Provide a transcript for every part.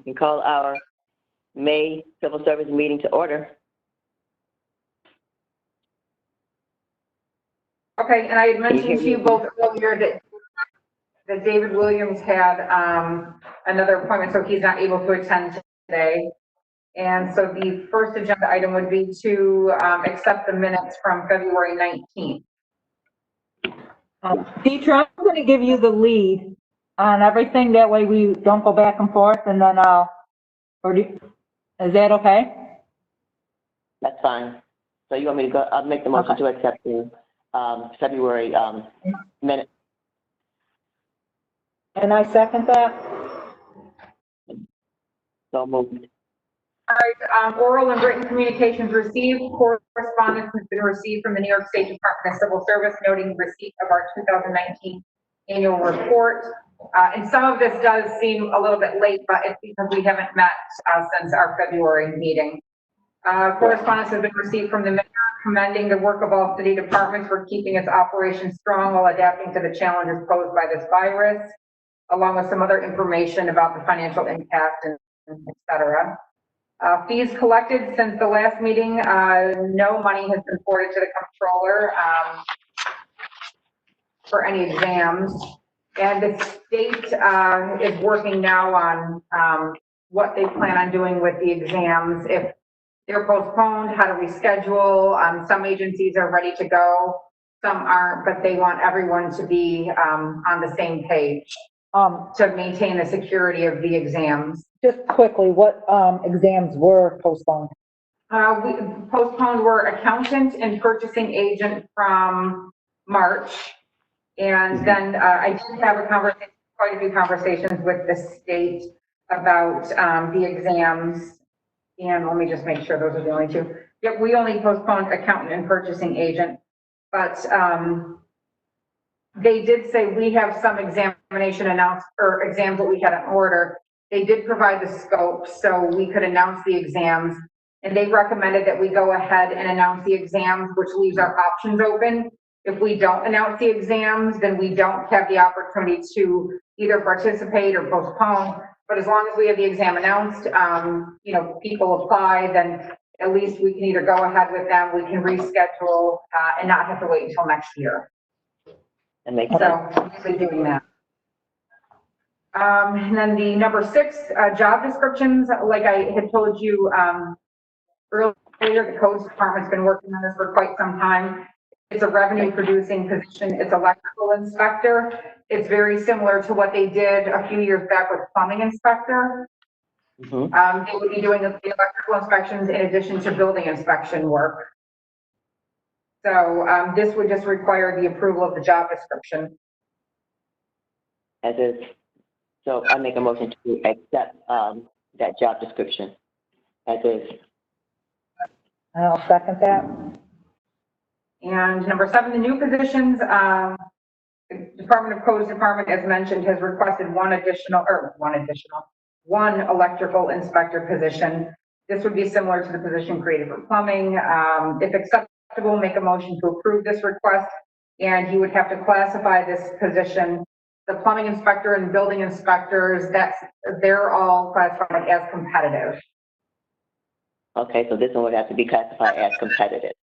can call our May Civil Service meeting to order. Okay, and I had mentioned to you both earlier that David Williams had another appointment, so he's not able to attend today. And so the first agenda item would be to accept the minutes from February 19th. Deidre, I'm going to give you the lead on everything. That way we don't go back and forth, and then is that okay? That's fine. So you want me to go, I'll make the motion to accept the February minutes. And I second that. So moved. All right, oral and written communications received. Correspondence has been received from the New York State Department of Civil Service noting receipt of our 2019 annual report. And some of this does seem a little bit late, but it's because we haven't met since our February meeting. Correspondence has been received from the mayor commending the work of all city departments for keeping its operations strong while adapting to the challenges posed by this virus, along with some other information about the financial impact, and et cetera. Fees collected since the last meeting, no money has been forwarded to the comptroller for any exams. And the state is working now on what they plan on doing with the exams. If they're postponed, how to reschedule. Some agencies are ready to go, some aren't, but they want everyone to be on the same page to maintain the security of the exams. Just quickly, what exams were postponed? We postponed were accountant and purchasing agent from March. And then I did have a conversation, quite a few conversations with the state about the exams. And let me just make sure those are the only two. Yep, we only postponed accountant and purchasing agent, but they did say we have some examination announced or exams that we had in order. They did provide the scope so we could announce the exams, and they recommended that we go ahead and announce the exams, which leaves our options open. If we don't announce the exams, then we don't have the opportunity to either participate or postpone. But as long as we have the exam announced, you know, people apply, then at least we can either go ahead with them, we can reschedule and not have to wait until next year. That makes So sense. we've been doing that. And then the number 6, job descriptions, like I had told you earlier, the codes department's been working on this for quite some time. It's a revenue producing position. It's electrical inspector. It's very similar to what they did a few years back with plumbing inspector. Mm-hmm. They would be doing the electrical inspections in addition to building inspection work. So this would just require the approval of the job description. As is. So I make a motion to accept that job description as is. I'll second that. And number 7, the new positions, the Department of Codes Department, as mentioned, has requested one electrical inspector position. This would be similar to the position created for plumbing. If acceptable, make a motion to approve this request, and you would have to classify this position. The plumbing inspector and building inspectors, they're all classified as competitive. Okay, so this one would have to be classified as competitive.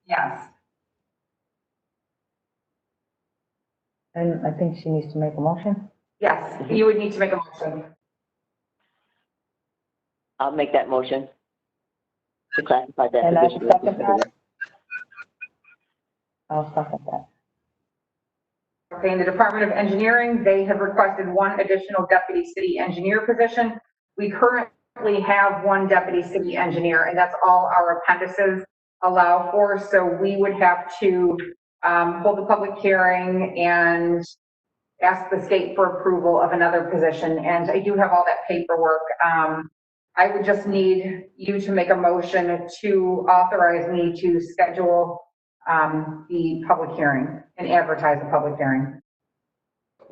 Yes. And I think she needs to make a motion. Yes, you would need to make a motion. I'll make that motion to classify that And I position. second that. I'll second that. Okay, in the Department of Engineering, they have requested one additional deputy city engineer position. We currently have one deputy city engineer, and that's all our appendices allow for. So we would have to hold a public hearing and ask the state for approval of another position. And I do have all that paperwork. I would just need you to make a motion to authorize me to schedule the public hearing and advertise the public hearing.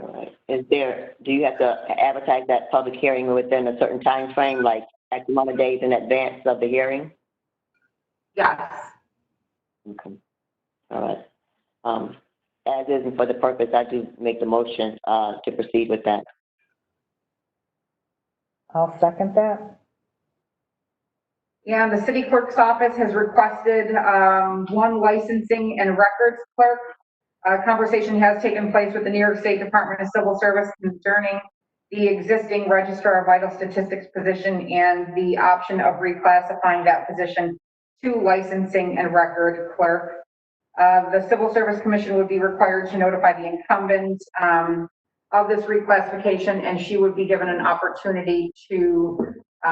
All right. Do you have to advertise that public hearing within a certain time frame, like X amount of days in advance of the hearing? Yes. Okay. All right. As is, and for the purpose, I do make the motion to proceed with that. I'll second that. And the city clerk's office has requested one licensing and records clerk. A conversation has taken place with the New York State Department of Civil Service concerning the existing registrar of vital statistics position and the option of reclassifying that position to licensing and record clerk. The Civil Service Commission would be required to notify the incumbent of this reclassification, and she would be given an opportunity to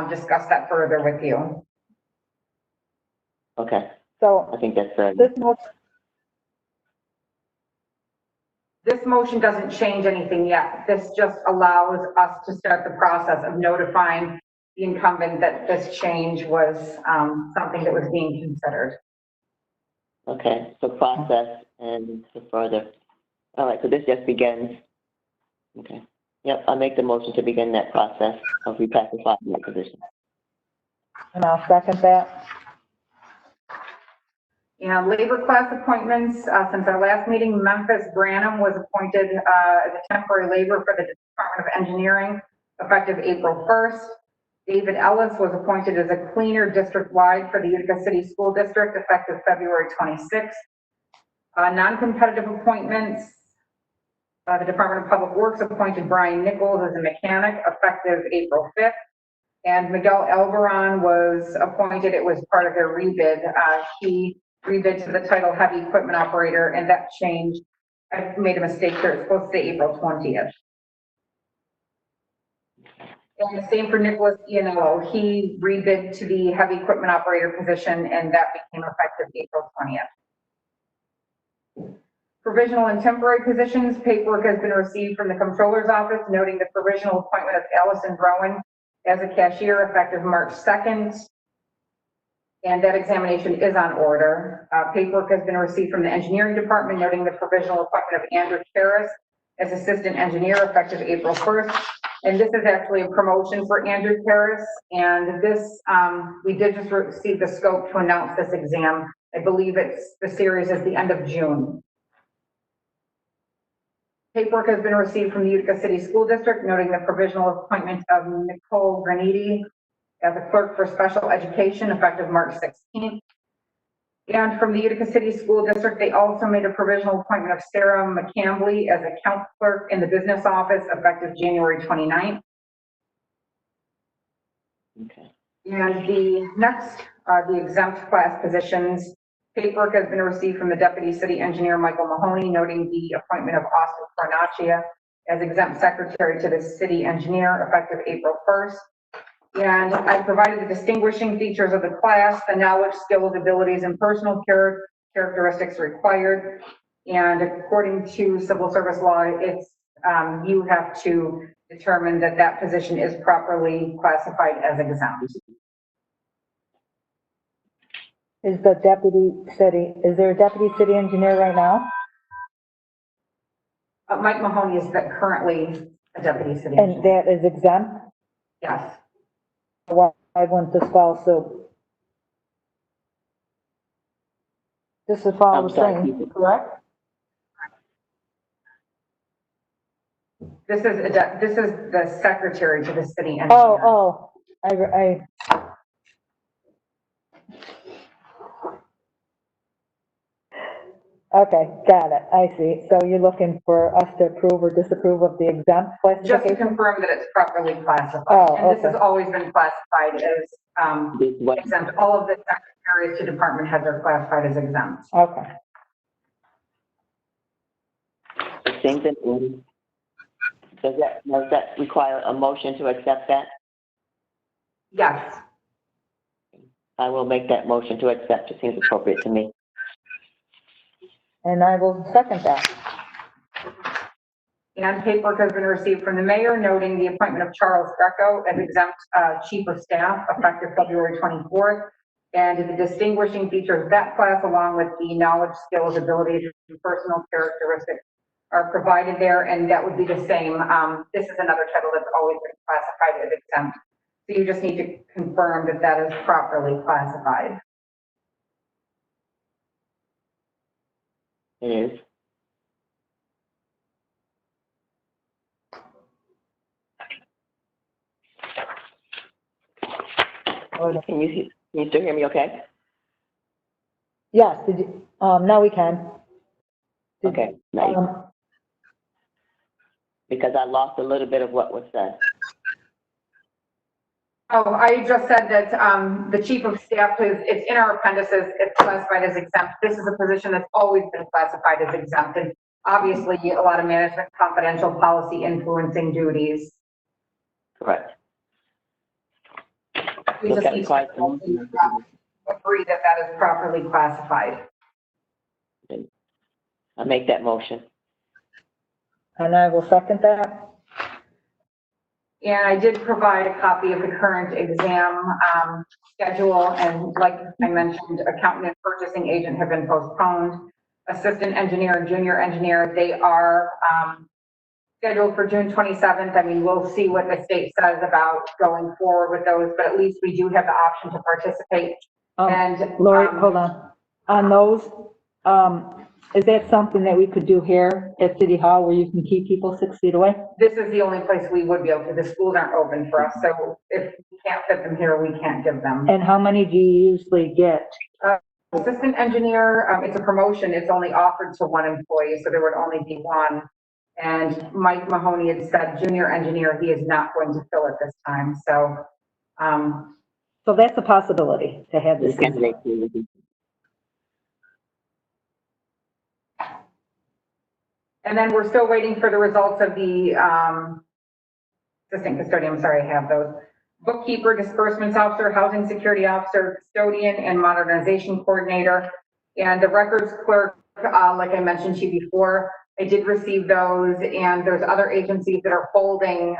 discuss that further with you. Okay, So I think that's, This motion doesn't change anything yet. This just allows us to start the process of notifying the incumbent that this change was something that was being considered. okay, so process and so further. All right, so this just begins. Okay, yep, I'll make the motion to begin that process of reclassifying that position. and I'll second that. And labor class appointments, since our last meeting, Memphis Branham was appointed as a temporary labor for the Department of Engineering effective April 1st. David Ellis was appointed as a cleaner district-wide for the Utica City School District effective February 26th. Non-competitive appointments, the Department of Public Works appointed Brian Nichols as a mechanic effective April 5th. And Miguel Alvaron was appointed, it was part of their rebid. He rebid to the title heavy equipment operator, and that changed. I made a mistake here, it's supposed to say April 20th. And the same for Nicholas Iannello. He rebid to the heavy equipment operator position, and that became effective April 20th. Provisional and temporary positions, paperwork has been received from the Comptroller's Office noting the provisional appointment of Allison Rowan as a cashier effective March 2nd. And that examination is on order. Paperwork has been received from the engineering department noting the provisional appointment of Andrew Harris as assistant engineer effective April 1st. And this is actually a promotion for Andrew Harris. And this, we did just receive the scope to announce this exam. I believe the series is the end of June. Paperwork has been received from the Utica City School District noting the provisional appointment of Nicole Graniti as a clerk for special education effective March 16th. And from the Utica City School District, they also made a provisional appointment of Sarah McCambly as account clerk in the business office effective January 29th. Okay. And the next are the exempt class positions. Paperwork has been received from the Deputy City Engineer Michael Mahoney noting the appointment of Austin Cornacchia as exempt secretary to the city engineer effective April 1st. And I provided the distinguishing features of the class, the knowledge, skills, abilities, and personal characteristics required. And according to civil service law, it's you have to determine that that position is properly classified as exempt. Is there a deputy city engineer right now? Mike Mahoney is currently a deputy city And engineer. that is exempt? Yes. Why wouldn't this follow suit? This is follow the same, correct? This is the secretary to the city engineer. Oh, okay, got it, I see. So you're looking for us to approve or disapprove of the exempt Just to classification? confirm that it's properly classified. Oh, and this okay. has always been classified as exempt. All of the secretaries to department heads are classified as exempt. Okay. Same thing. Does that require a motion to accept that? Yes. I will make that motion to accept. It seems appropriate to me. And I will second that. And paperwork has been received from the mayor noting the appointment of Charles Greco as exempt chief of staff effective February 24th. And the distinguishing features of that class, along with the knowledge, skills, abilities, and personal characteristics are provided there, and that would be the same. This is another title that's always been classified as exempt. So you just need to confirm that that is properly classified. It is. Can you still hear me okay? Yes, did you, now we can. Okay, nice. Um, Because I lost a little bit of what was said. Oh, I just said that, the chief of staff is, it's in our appendices, it's classified as exempt. This is a position that's always been classified as exempt, and obviously a lot of management confidential policy influencing duties. Correct. We Look just at need the to price. agree that that is properly classified. I make that motion. And I will second that. And I did provide a copy of the current exam schedule, and like I mentioned, accountant and purchasing agent have been postponed. Assistant engineer and junior engineer, they are scheduled for June 27th. I mean, we'll see what the state says about going forward with those, but at least we do have the option to participate. And Lori, hold on. On those, is that something that we could do here at City Hall where you can keep people 6 feet away? this is the only place we would be able to. The schools aren't open for us, so if we can't fit them here, we can't give them. And how many do you usually get? Assistant engineer, it's a promotion. It's only offered to one employee, so there would only be one. And Mike Mahoney had said junior engineer, he is not going to fill it this time. So, So that's a possibility to have this. and then we're still waiting for the results of the assistant custodian. I'm sorry, I have those. Bookkeeper, disbursements officer, housing security officer, custodian, and modernization coordinator. And the records clerk, like I mentioned to you before, I did receive those, and there's other agencies that are holding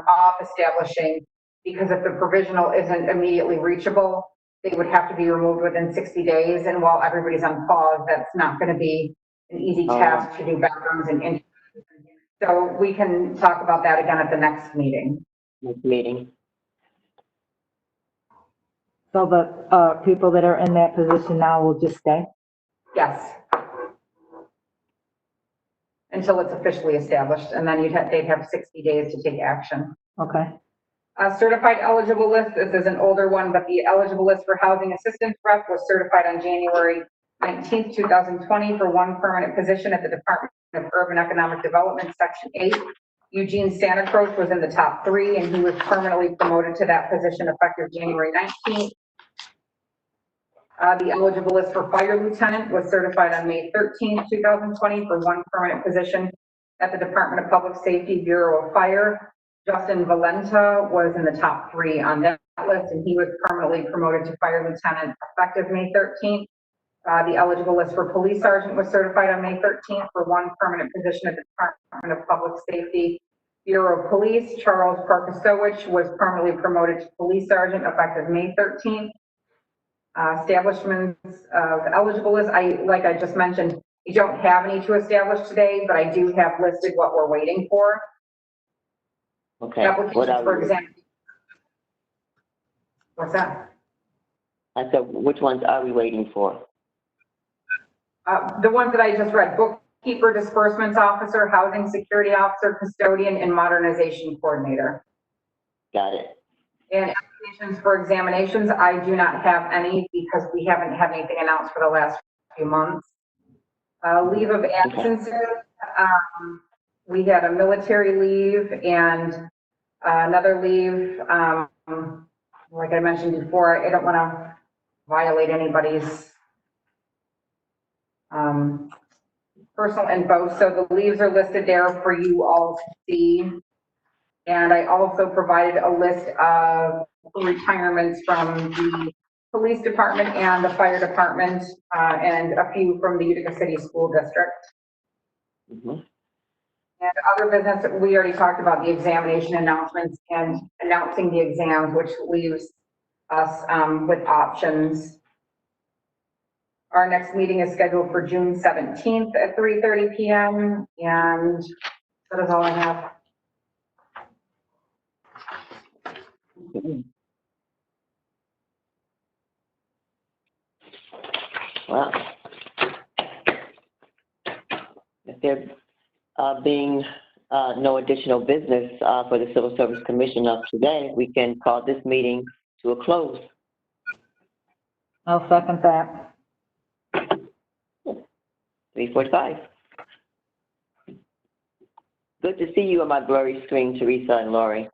off establishing, because if the provisional isn't immediately reachable, they would have to be removed within 60 days. And while everybody's on pause, that's not going to be an easy task to do backgrounds and interviews. So we can talk about that again at the next meeting. So the people that are in that position now will just stay? Yes. Until it's officially established, and then they'd have 60 days to take action. Okay. Certified eligible list, this is an older one, but the eligible list for housing assistance rep was certified on January 19th, 2020 for one permanent position at the Department of Urban Economic Development, Section 8. Eugene Santa Cruz was in the top 3, and he was permanently promoted to that position effective January 19th. The eligible list for fire lieutenant was certified on May 13th, 2020 for one permanent position at the Department of Public Safety, Bureau of Fire. Justin Valenta was in the top 3 on that list, and he was permanently promoted to fire lieutenant effective May 13th. The eligible list for police sergeant was certified on May 13th for one permanent position at the Department of Public Safety, Bureau of Police. Charles Parkasowicz was permanently promoted to police sergeant effective May 13th. Establishments of eligible list, like I just mentioned, we don't have any to establish today, but I do have listed what we're waiting for. Okay. Applications, for example. What's that? I said, which ones are we waiting for? The ones that I just read: bookkeeper, disbursements officer, housing security officer, custodian, and modernization coordinator. Got it. And applications for examinations, I do not have any because we haven't had anything announced for the last few months. Leave of absences, we had a military leave and another leave. Like I mentioned before, I don't want to violate anybody's personal info, so the leaves are listed there for you all to see. And I also provided a list of retirements from the police department and the fire department, and a few from the Utica City School District. Mm-hmm. And other business, we already talked about the examination announcements and announcing the exams, which leaves us with options. Our next meeting is scheduled for June 17th at 3:30 p.m. And that is all I have. Well, if there being no additional business for the Civil Service Commission of today, we can call this meeting to a close. I'll second that. 3:45. Good to see you on my blurry screen, Teresa and Lori.